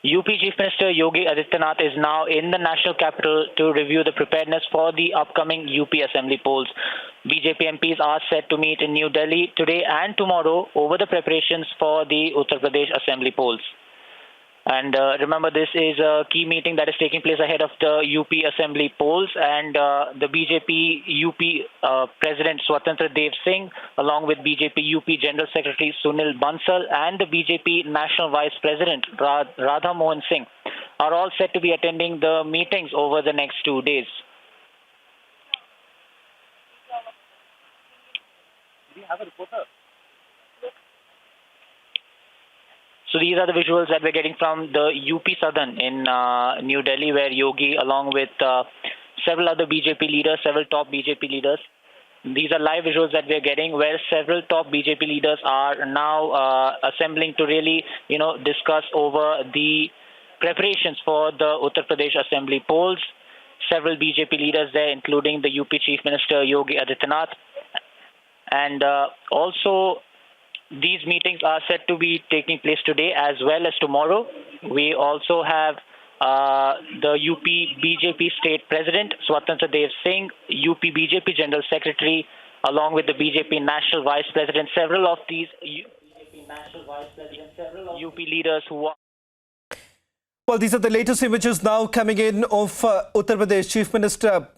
UP Chief Minister Yogi Adityanath is now in the national capital to review the preparedness for the upcoming UP Assembly polls. BJP MPs are set to meet in New Delhi today and tomorrow over the preparations for the Uttar Pradesh Assembly polls. And remember, this is a key meeting that is taking place ahead of the UP Assembly polls, and the BJP UP President Swatantra Dev Singh, along with BJP UP General Secretary Sunil Bansal and the BJP National Vice President Radha Mohan Singh, are all set to be attending the meetings over the next 2 days. Do you have a reporter? So these are the visuals that we're getting from the UP Southern in New Delhi, where Yogi, along with several other BJP leaders, several top BJP leaders, these are live visuals that we're getting, where several top BJP leaders are now assembling to really, discuss over the preparations for the Uttar Pradesh Assembly polls. Several BJP leaders there, including the UP Chief Minister Yogi Adityanath, and also. These meetings are set to be taking place today as well as tomorrow. We also have the UP BJP State President Swatantra Dev Singh, UP BJP General Secretary, along with the BJP National Vice President. Several of these UP leaders who are... Well, these are the latest images now coming in of Uttar Pradesh Chief Minister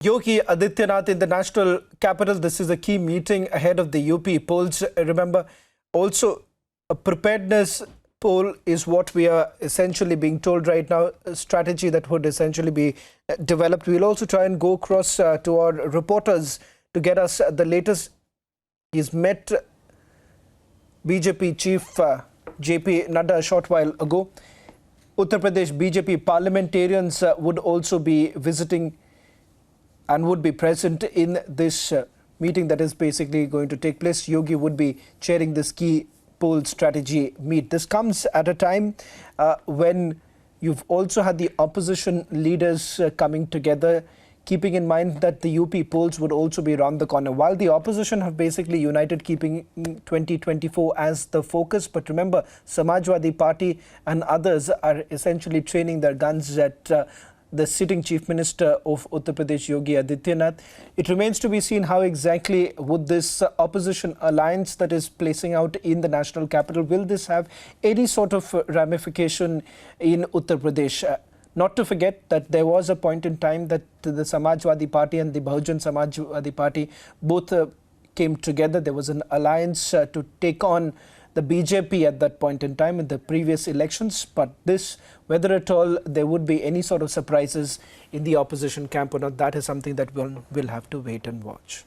Yogi Adityanath in the national capital. This is a key meeting ahead of the UP polls. Remember, also a preparedness poll is what we are essentially being told right now, a strategy that would essentially be developed. We'll also try and go across to our reporters to get us the latest. He's met BJP Chief JP Nadda a short while ago. Uttar Pradesh BJP parliamentarians would also be visiting and would be present in this meeting that is basically going to take place. Yogi would be chairing this key poll strategy meet. This comes at a time when you've also had the opposition leaders coming together, keeping in mind that the UP polls would also be around the corner. While the opposition have basically united, keeping 2024 as the focus, but remember, Samajwadi Party and others are essentially training their guns at the sitting Chief Minister of Uttar Pradesh, Yogi Adityanath. It remains to be seen how exactly would this opposition alliance that is placing out in the national capital, will this have any sort of ramification in Uttar Pradesh? Not to forget that there was a point in time that the Samajwadi Party and the Bahujan Samajwadi Party both came together. There was an alliance to take on the BJP at that point in time in the previous elections, but this, whether at all there would be any sort of surprises in the opposition camp or not, that is something that we'll have to wait and watch.